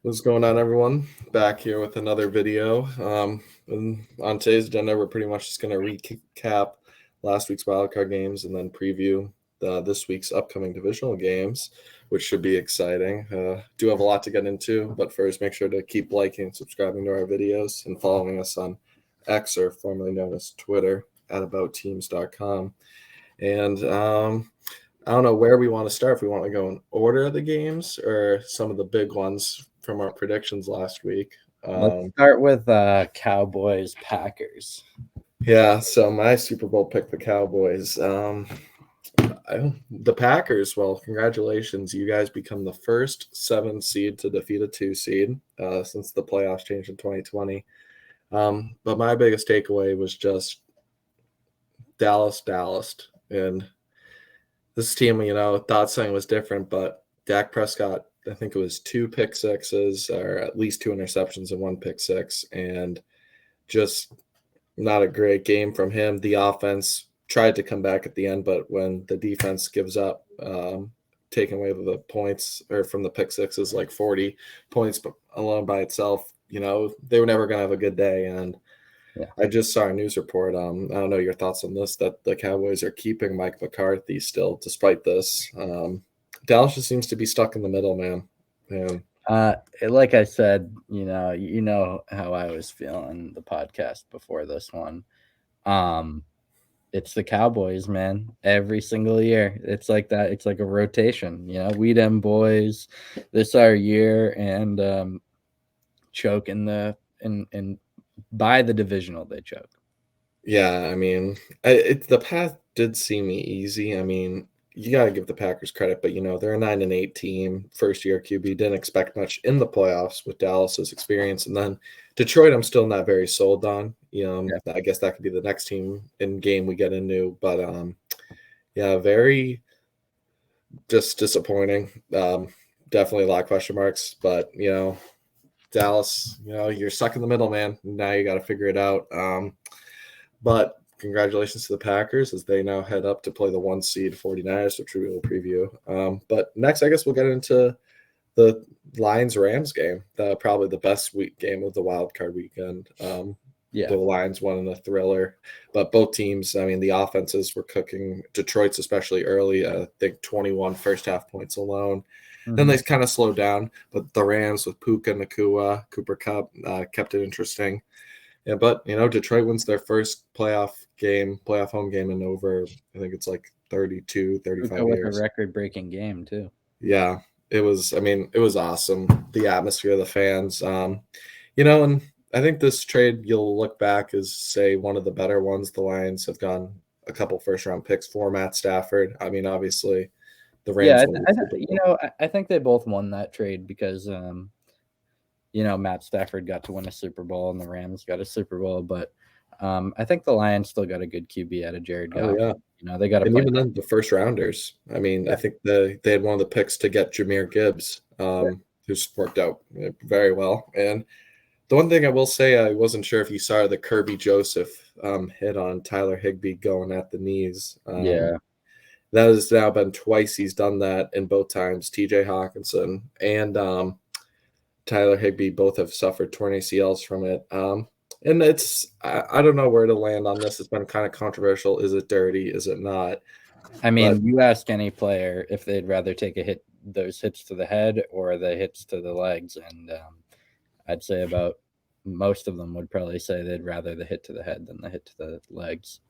What's going on, everyone? Back here with another video. And on today's agenda, we're pretty much just going to recap last week's wildcard games and then preview this week's upcoming divisional games, which should be exciting. Do have a lot to get into, but first, make sure to keep liking and subscribing to our videos and following us on X, or formerly known as Twitter, at aboutteams.com. And I don't know where we want to start. If we want to go in order of the games or some of the big ones from our predictions last week. Let's start with Cowboys Packers. Yeah, so my Super Bowl picked the Cowboys. The Packers, well, congratulations. You guys become the first 7 seed to defeat a 2 seed since the playoffs changed in 2020. But my biggest takeaway was just Dallas. And this team, thought something was different, but Dak Prescott, I think it was 2 pick sixes or at least 2 interceptions and 1 pick six, and just not a great game from him. The offense tried to come back at the end, but when the defense gives up, taking away the points or from the pick sixes, like 40 points alone by itself, they were never going to have a good day. And I just saw a news report. I don't know your thoughts on this, that the Cowboys are keeping Mike McCarthy still, despite this. Dallas just seems to be stuck in the middle, man. Yeah. Like I said, you know how I was feeling the podcast before this one. It's the Cowboys, man. Every single year, it's like that. It's like a rotation. We them boys. This our year, and choke in the in by the divisional. They choke. Yeah, I mean, the path did seem easy. I mean, you got to give the Packers credit, but they're a 9-8 team, first year QB. Didn't expect much in the playoffs with Dallas's experience, and then Detroit, I'm still not very sold on. I guess that could be the next team in game we get into, but yeah, very just disappointing. Definitely a lot of question marks, but Dallas, you're stuck in the middle, man. Now you got to figure it out. But congratulations to the Packers as they now head up to play the 1 seed 49ers, which we will preview. But next, I guess we'll get into the Lions-Rams game, probably the best game of the wild card weekend. The Lions won in a thriller, but both teams, I mean, the offenses were cooking. Detroit's especially early, I think 21 first half points alone. Mm-hmm. Then they kind of slowed down, but the Rams with Puka Nacua, Cooper Kupp kept it interesting. Yeah, but Detroit wins their first playoff home game in over, I think it's like 32, 35 years. With a record-breaking game too. Yeah, it was awesome. The atmosphere, the fans, and I think this trade you'll look back as, say, one of the better ones. The Lions have gone a couple first-round picks for Matt Stafford. I mean, obviously, the Rams. I think they both won that trade because Matt Stafford got to win a Super Bowl and the Rams got a Super Bowl, but I think the Lions still got a good QB out of Jared Goff. Oh, yeah. They got and even then the first rounders. I mean, I think they had one of the picks to get Jahmyr Gibbs, who's worked out very well. And the one thing I will say, I wasn't sure if you saw the Kirby Joseph hit on Tyler Higbee going at the knees. That has now been twice he's done that, in both times. TJ Hawkinson and Tyler Higbee both have suffered torn ACLs from it. And I don't know where to land on this. It's been kind of controversial. Is it dirty? Is it not? I mean, you ask any player if they'd rather take those hits to the head or the hits to the legs, and I'd say about most of them would probably say they'd rather the hit to the head than the hit to the legs.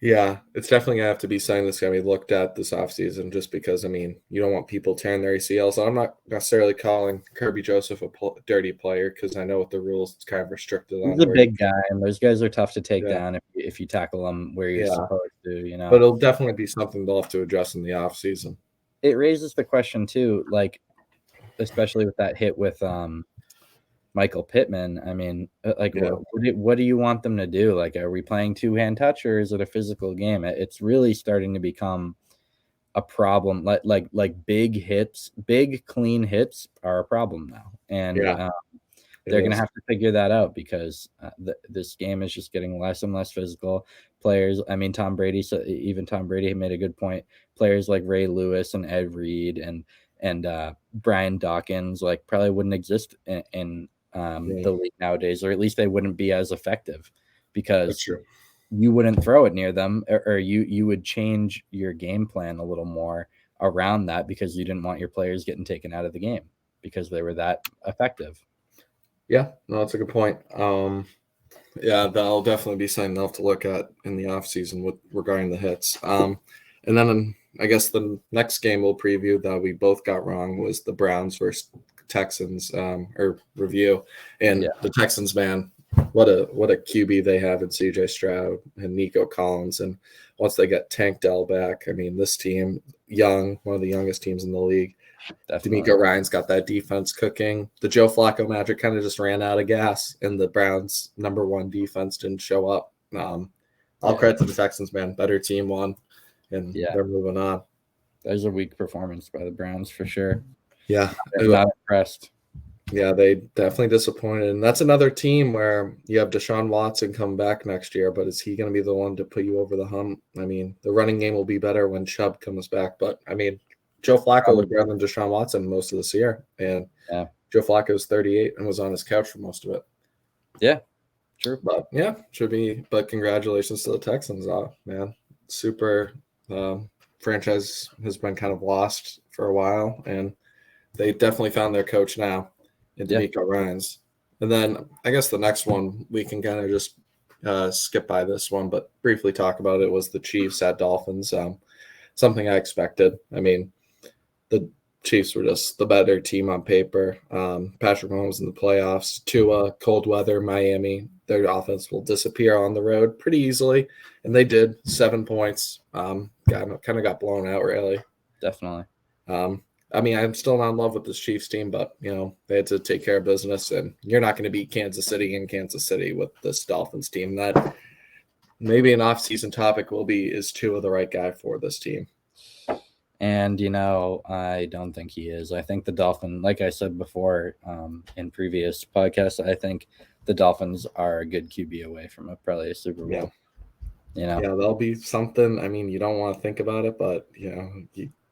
Yeah, it's definitely going to have to be something that's going to be looked at this offseason, just because, I mean, you don't want people tearing their ACLs. So I'm not necessarily calling Kirby Joseph a dirty player, because I know with the rules it's kind of restricted. He's a big guy, and those guys are tough to take down if you tackle them where you're supposed to, But it'll definitely be something they'll have to address in the offseason. It raises the question, too, like, especially with that hit with Michael Pittman. I mean, like, what do you want them to do? Like, are we playing two-hand touch, or is it a physical game? It's really starting to become a problem. Like big hits, big clean hits are a problem now, and they're going to have to figure that out, because this game is just getting less and less physical. Players, I mean, Tom Brady made a good point. Players like Ray Lewis and Ed Reed and and Brian Dawkins like probably wouldn't exist in the league nowadays, or at least they wouldn't be as effective That's because true. you wouldn't throw it near them, or you would change your game plan a little more around that because you didn't want your players getting taken out of the game because they were that effective. Yeah, no, that's a good point. Yeah, that'll definitely be something they'll have to look at in the offseason with regarding the hits. And then I guess the next game we'll preview that we both got wrong was the Browns versus Texans or review. And the Texans, man, what a QB they have in CJ Stroud and Nico Collins. And once they get Tank Dell back, I mean, this team, young, one of the youngest teams in the league. Definitely. D'Amico Ryan's got that defense cooking. The Joe Flacco magic kind of just ran out of gas, and the Browns' number one defense didn't show up. I'll credit to the Texans, man. Better team won, and they're moving on. That was a weak performance by the Browns for sure. Yeah. Not impressed. Yeah, they definitely disappointed. And that's another team where you have Deshaun Watson come back next year, but is he going to be the one to put you over the hump? I mean, the running game will be better when Chubb comes back, but I mean, Joe Flacco looked better than Deshaun Watson most of this year, and Joe Flacco was 38 and was on his couch for most of it. Yeah, true. But yeah, should be. But congratulations to the Texans, man. Super franchise has been kind of lost for a while, and they definitely found their coach now in D'Amico Ryans. And then I guess the next one we can kind of just skip by this one, but briefly talk about it was the Chiefs at Dolphins. Something I expected. I mean, the Chiefs were just the better team on paper. Patrick Mahomes in the playoffs. Tua, cold weather, Miami. Their offense will disappear on the road pretty easily, and they did. 7 points. Kind of got blown out, really. Definitely. I mean, I'm still not in love with this Chiefs team, but, you know, they had to take care of business, and you're not going to beat Kansas City in Kansas City with this Dolphins team. That maybe an off-season topic will be, is Tua the right guy for this team? And, you know, I don't think he is. I think the Dolphins, like I said before in previous podcasts, I think the Dolphins are a good QB away from probably a Super Bowl. Yeah. You know? Yeah, that'll be something. I mean, you don't want to think about it, but, you know,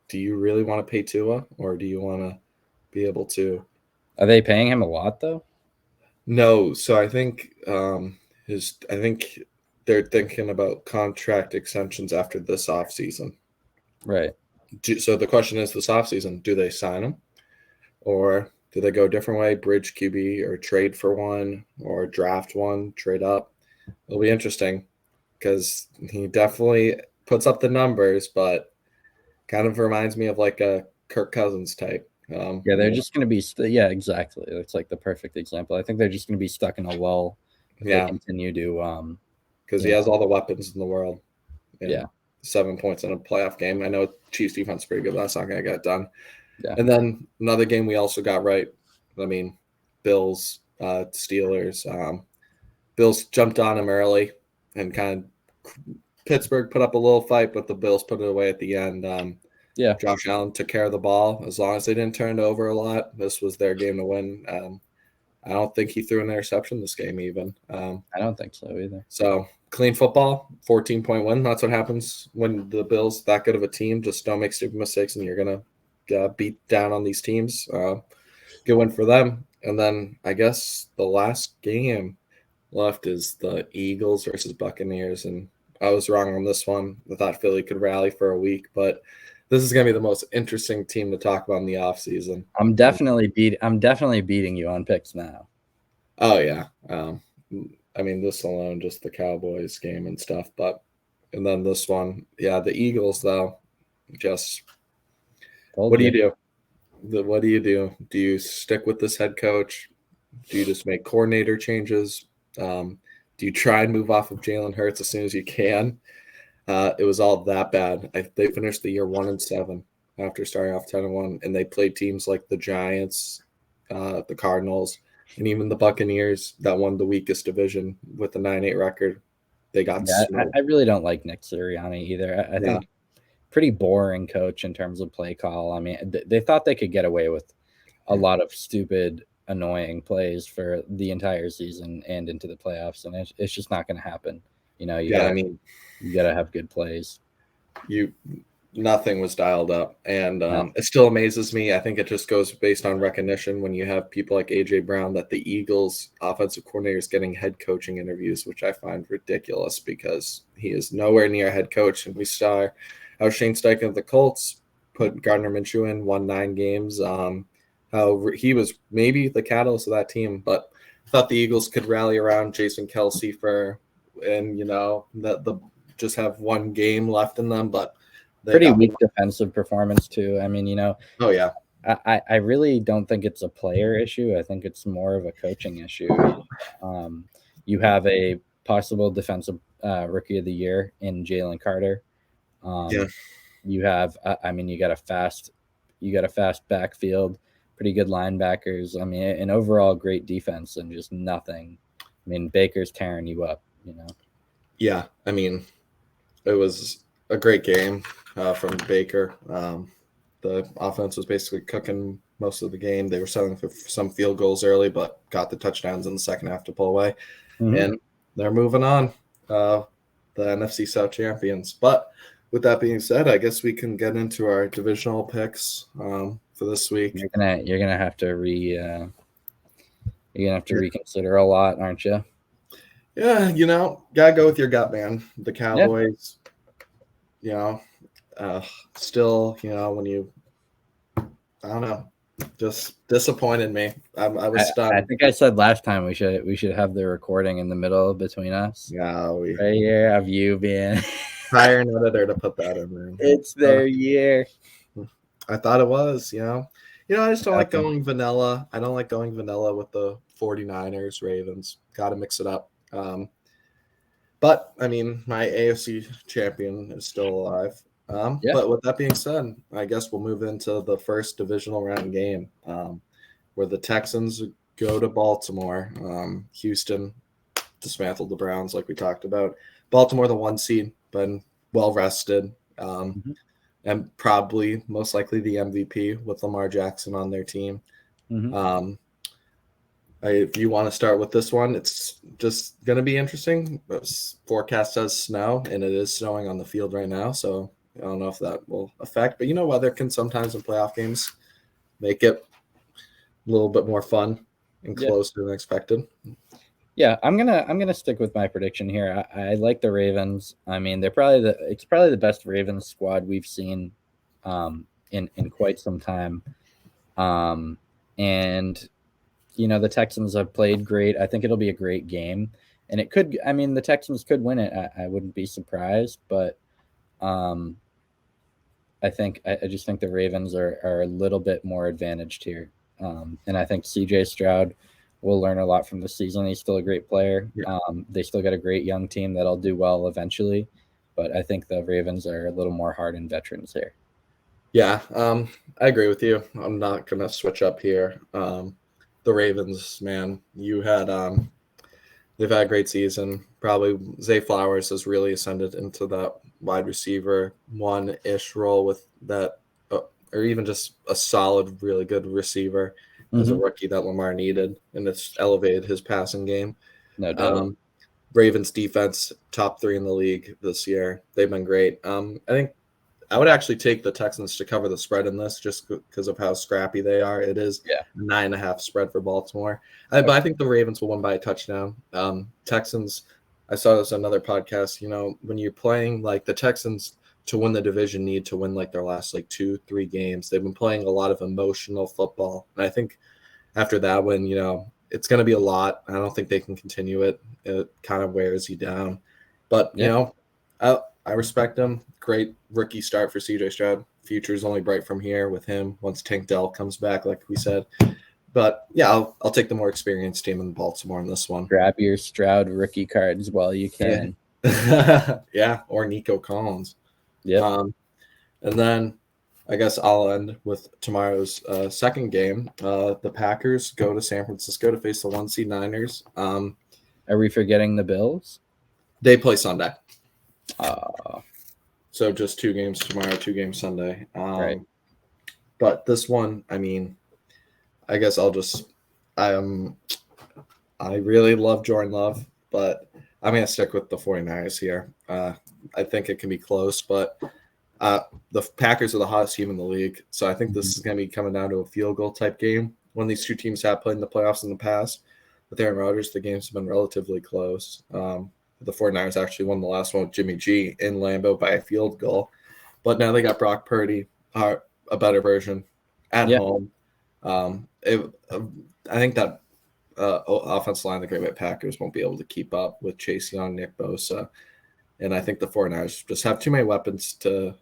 do you really want to pay Tua, or do you want to be able to? Are they paying him a lot, though? No. So I think I think they're thinking about contract extensions after this offseason. Right. So the question is, this offseason, do they sign him, or do they go a different way, bridge QB, or trade for one, or draft one, trade up? It'll be interesting because he definitely puts up the numbers, but kind of reminds me of like a Kirk Cousins type. Yeah, they're just going to be yeah, exactly. It's like the perfect example. I think they're just going to be stuck in a lull if they continue to because he has all the weapons in the world. Yeah. 7 points in a playoff game. I know Chiefs defense is pretty good, but that's not going to get it done. Yeah. And then another game we also got right. I mean, Bills, Steelers. Bills jumped on him early, and kind of Pittsburgh put up a little fight, but the Bills put it away at the end. Josh Allen took care of the ball. As long as they didn't turn it over a lot, this was their game to win. I don't think he threw an interception this game even. I don't think so either. So clean football, 14-point win. That's what happens when the Bills, that good of a team, just don't make stupid mistakes, and you're going to beat down on these teams. Good win for them. And then I guess the last game left is the Eagles versus Buccaneers, and I was wrong on this one. I thought Philly could rally for a week, but this is going to be the most interesting team to talk about in the offseason. I'm definitely beating you on picks now. Oh, yeah. I mean, this alone, just the Cowboys game and stuff. And then this one, the Eagles, though, just what do you do? What do you do? Do you stick with this head coach? Do you just make coordinator changes? Do you try and move off of Jalen Hurts as soon as you can? It was all that bad. They finished the year 1-7 after starting off 10-1, and they played teams like the Giants, the Cardinals, and even the Buccaneers that won the weakest division with a 9-8 record. They got I really don't like Nick Sirianni either. I think pretty boring coach in terms of play call. I mean, they thought they could get away with a lot of stupid, annoying plays for the entire season and into the playoffs, and it's just not going to happen. You know, you got to have good plays. nothing was dialed up, and No. it still amazes me. I think it just goes based on recognition when you have people like AJ Brown that the Eagles offensive coordinator is getting head coaching interviews, which I find ridiculous because he is nowhere near a head coach. And we saw how Shane Steichen of the Colts put Gardner Minshew in, won 9 games. How he was maybe the catalyst of that team, but I thought the Eagles could rally around Jason Kelsey and the just have one game left in them, but they Pretty got weak defensive performance too. I mean, oh yeah. I really don't think it's a player issue. I think it's more of a coaching issue. You have a possible defensive rookie of the year in Jalen Carter. Yeah. You have, I mean, you got a fast backfield, pretty good linebackers. I mean, an overall great defense and just nothing. I mean, Baker's tearing you up, you know. Yeah, I mean, it was a great game from Baker. The offense was basically cooking most of the game. They were selling for some field goals early, but got the touchdowns in the second half to pull away. Mm-hmm. And they're moving on, the NFC South champions. But with that being said, I guess we can get into our divisional picks for this week. You're gonna have to reconsider a lot, aren't you? Yeah, gotta go with your gut, man. The Yeah. Cowboys, you know, still, when you, I don't know, just disappointed me. I was I stunned. think I said last time we should have the recording in the middle between us. Yeah, we Right here of you being hire an editor to put that in there. it's their year. I thought it was, I just don't like Okay. going vanilla. I don't like going vanilla with the 49ers, Ravens. Got to mix it up. But I mean, my AFC champion is still alive. Yeah. But with that being said, I guess we'll move into the first divisional round game, where the Texans go to Baltimore. Houston dismantled the Browns, like we talked about. Baltimore, the 1 seed, been well rested, Mhm. and probably most likely the MVP with Lamar Jackson on their team. Mhm. If you want to start with this one, it's just going to be interesting. This forecast says snow, and it is snowing on the field right now. So I don't know if that will affect. But weather can sometimes in playoff games make it a little bit more fun and Yeah. closer than expected. Yeah, I'm gonna stick with my prediction here. I like the Ravens. I mean, it's probably the best Ravens squad we've seen in quite some time. And the Texans have played great. I think it'll be a great game, and the Texans could win it. I wouldn't be surprised, but um, I just think the Ravens are a little bit more advantaged here, and I think C.J. Stroud will learn a lot from the season. He's still a great player. Yeah. They still got a great young team that'll do well eventually, but I think the Ravens are a little more hardened veterans here. Yeah, I agree with you. I'm not going to switch up here. The Ravens, man, they've had a great season. Probably Zay Flowers has really ascended into that wide receiver 1-ish role with that, or even just a solid, really good receiver as a Mm-hmm. rookie that Lamar needed, and it's elevated his passing game. No doubt. Ravens defense, top 3 in the league this year. They've been great. I think I would actually take the Texans to cover the spread in this just because of how scrappy they are. It is Yeah. 9.5 spread for Baltimore. But I think the Ravens will win by a touchdown. Texans, I saw this on another podcast. When you're playing like the Texans to win the division need to win like their last like 2-3 games. They've been playing a lot of emotional football. And I think after that win, it's going to be a lot. I don't think they can continue it. It kind of wears you down. But, Yeah. I respect him. Great rookie start for CJ Stroud. Future's only bright from here with him once Tank Dell comes back, like we said. But yeah, I'll take the more experienced team in Baltimore in this one. Grab your Stroud rookie cards while you can. Yeah, or Nico Collins. Yep. And then I guess I'll end with tomorrow's second game. The Packers go to San Francisco to face the 1 seed Niners. Are we forgetting the Bills? They play Sunday. Uh, So just 2 games tomorrow, 2 games Sunday. Right. But this one, I mean, I guess I really love Jordan Love, but I'm going to stick with the 49ers here. I think it can be close, but The Packers are the hottest team in the league, so I think this is going to be coming down to a field goal type game. When these two teams have played in the playoffs in the past, with Aaron Rodgers, the games have been relatively close. The 49ers actually won the last one with Jimmy G in Lambeau by a field goal, but now they got Brock Purdy, a better version, at home. I think that offensive line, the Green Bay Packers, won't be able to keep up with Chase Young, Nick Bosa, and I think the 49ers just have too many weapons that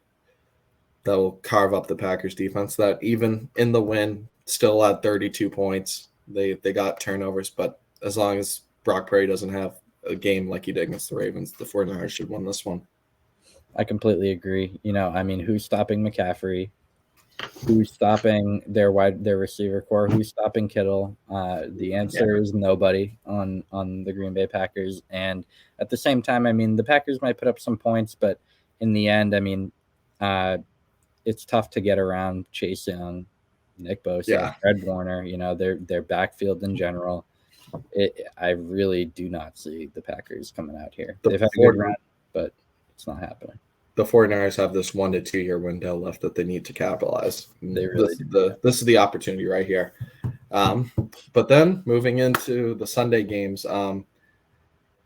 will carve up the Packers defense. That even in the win, still at 32 points. They got turnovers, but as long as Brock Purdy doesn't have a game like he did against the Ravens, the 49ers should win this one. I completely agree. I mean, who's stopping McCaffrey? Who's stopping their receiver core? Who's stopping Kittle? The answer is nobody on the Green Bay Packers. And at the same time, I mean, the Packers might put up some points, but in the end, I mean, it's tough to get around Chase Young, Nick Bosa, Fred Warner. Their backfield in general. I really do not see the Packers coming out here. They've had a good run, but it's not happening. The 49ers have this 1 to 2 year window left that they need to capitalize. They really this is the opportunity right here. But then moving into the Sunday games, an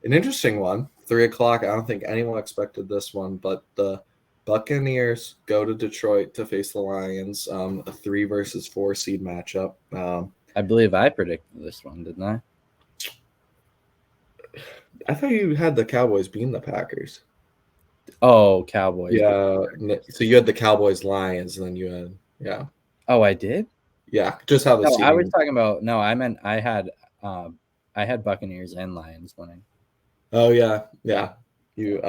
interesting one, 3:00. I don't think anyone expected this one, but the Buccaneers go to Detroit to face the Lions, a 3 versus 4 seed matchup. I believe I predicted this one, didn't I? I thought you had the Cowboys beating the Packers. Oh, Cowboys. Yeah. So you had the Cowboys Lions, and then you had Oh, I did? Yeah, just how the I was talking about I meant I had Buccaneers and Lions winning. Oh yeah. You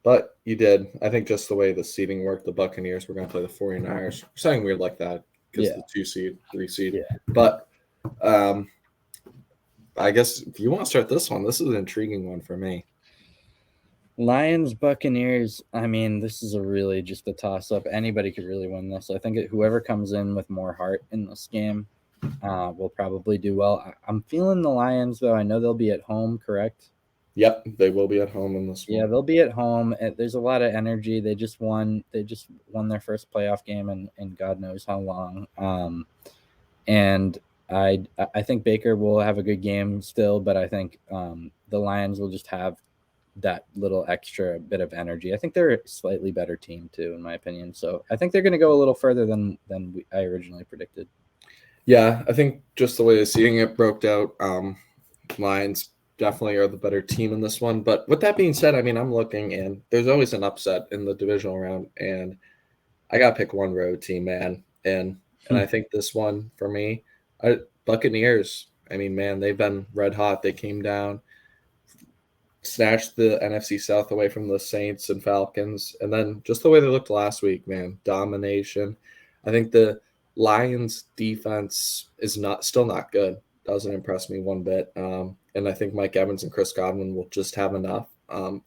but you did. I think just the way the seeding worked, the Buccaneers were going to play the 49ers. Something weird like that because the 2 seed, 3 seed. Yeah. But I guess if you want to start this one, this is an intriguing one for me. Lions, Buccaneers. I mean, this is really just a toss-up. Anybody could really win this. I think whoever comes in with more heart in this game will probably do well. I'm feeling the Lions, though. I know they'll be at home, correct? Yep, they will be at home in this one. Yeah, they'll be at home. There's a lot of energy. They just won their first playoff game in God knows how long. And I think Baker will have a good game still, but I think the Lions will just have that little extra bit of energy. I think they're a slightly better team too, in my opinion. So I think they're going to go a little further than I originally predicted. Yeah, I think just the way the seeing it broke out, Lions definitely are the better team in this one. But with that being said, I mean, I'm looking, and there's always an upset in the divisional round, and I got to pick one road team, man. And I think this one for me, Buccaneers. I mean, man, they've been red hot. They came down, snatched the NFC South away from the Saints and Falcons, and then just the way they looked last week, man, domination. I think the Lions defense is still not good. Doesn't impress me one bit. And I think Mike Evans and Chris Godwin will just have enough.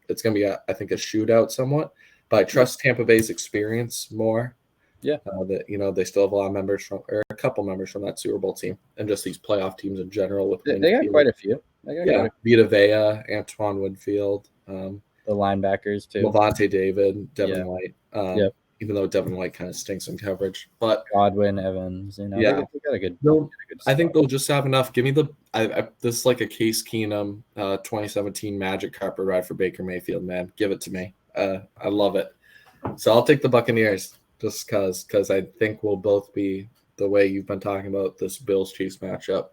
It's going to be, I think, a shootout somewhat, but I trust Tampa Bay's experience more. Yeah. That they still have a lot of members a couple members from that Super Bowl team, and just these playoff teams in general. With they got quite a few. Vita Vea, Antoine Winfield, the linebackers too, Levante David, Devin White. Even though Devin White kind of stinks in coverage, but Godwin, Evans, they got a good. I think they'll just have enough. Give me this is like a Case Keenum 2017 Magic carpet ride for Baker Mayfield, man. Give it to me. I love it. So I'll take the Buccaneers just because I think we'll both be the way you've been talking about this Bills-Chiefs matchup.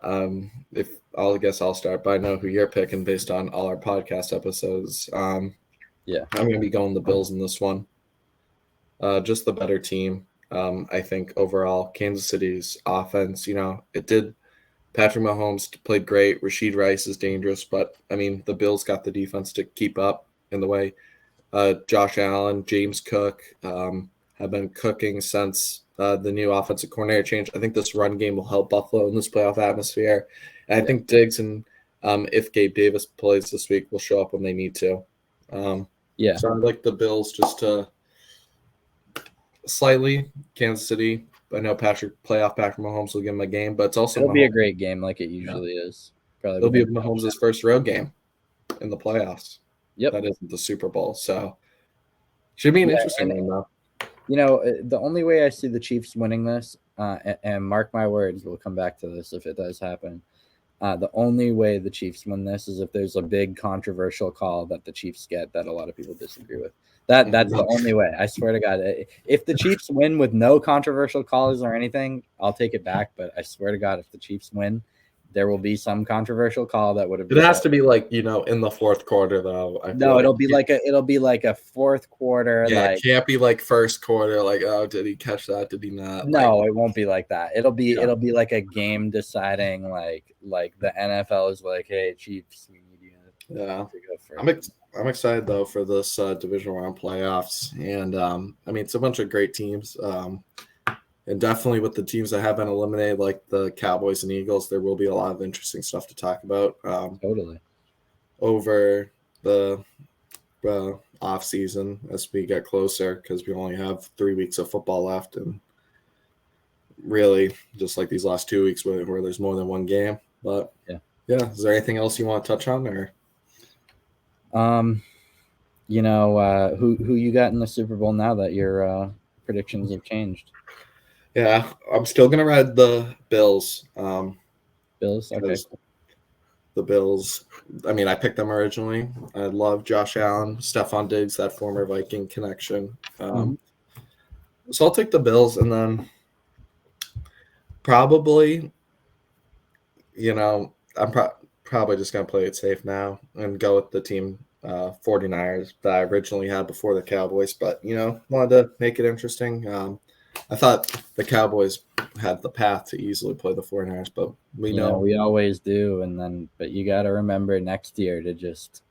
I guess I'll start, but I know who you're picking based on all our podcast episodes. I'm going to be going the Bills in this one. Just the better team. I think overall, Kansas City's offense, Patrick Mahomes played great. Rashid Rice is dangerous, but I mean, the Bills got the defense to keep up in the way. Josh Allen, James Cook have been cooking since the new offensive coordinator change. I think this run game will help Buffalo in this playoff atmosphere. And I think Diggs and if Gabe Davis plays this week, will show up when they need to. So I like the Bills just to slightly. Kansas City. I know Patrick Mahomes will give him a game, but it'll be a great game like it usually is. Probably it'll be Mahomes' first road game in the playoffs. Yep. That isn't the Super Bowl. So Should be an Yeah, interesting and one, though. the only way I see the Chiefs winning this, and mark my words, we'll come back to this if it does happen. The only way the Chiefs win this is if there's a big controversial call that the Chiefs get that a lot of people disagree with. That's the only way. I swear to God, if the Chiefs win with no controversial calls or anything, I'll take it back. But I swear to God, if the Chiefs win, there will be some controversial call that would have. It has to be like, in the fourth quarter, though. I feel No, like it'll be like a fourth quarter. yeah, Like it can't be like first quarter. Like, oh, did he catch that? Did he not? Like, no, it won't be like that. yeah, It'll be like a game deciding. Like the NFL is like, hey, Chiefs, we need you yeah. to go I'm first. I'm excited though for this division round playoffs, and I mean it's a bunch of great teams, and definitely with the teams that have been eliminated, like the Cowboys and Eagles, there will be a lot of interesting stuff to talk about Totally. over the off season as we get closer, because we only have 3 weeks of football left, and really just like these last 2 weeks where there's more than one game. But yeah, is there anything else you want to touch on, or? Who you got in the Super Bowl now that your predictions have changed? Yeah, I'm still gonna ride the Bills. Bills, okay. The Bills, I mean, I picked them originally. I love Josh Allen, Stephon Diggs, that former Viking connection. So I'll take the Bills, and then probably, I'm probably just going to play it safe now and go with the team 49ers that I originally had before the Cowboys. But, wanted to make it interesting. I thought the Cowboys had the path to easily play the 49ers, but we know. We always do. But you got to remember next year to just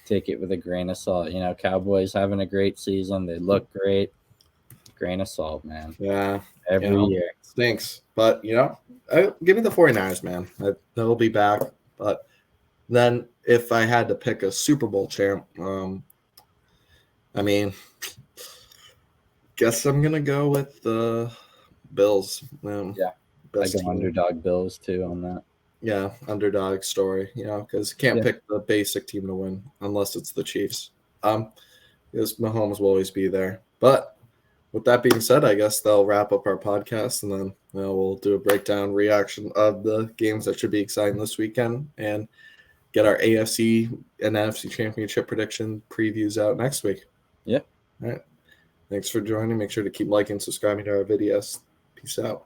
take it with a grain of salt. Cowboys having a great season. They look great. Grain of salt, man. Yeah. Every year. Stinks. But, give me the 49ers, man. They'll be back. But then if I had to pick a Super Bowl champ, I mean, guess I'm going to go with the Bills. Yeah. I go team. underdog Bills, too, on that. Yeah, underdog story, because you can't pick the basic team to win unless it's the Chiefs. Because Mahomes will always be there. But with that being said, I guess they'll wrap up our podcast, and then we'll do a breakdown reaction of the games that should be exciting this weekend and get our AFC and NFC championship prediction previews out next week. Yeah. All right. Thanks for joining. Make sure to keep liking, subscribing to our videos. Peace out.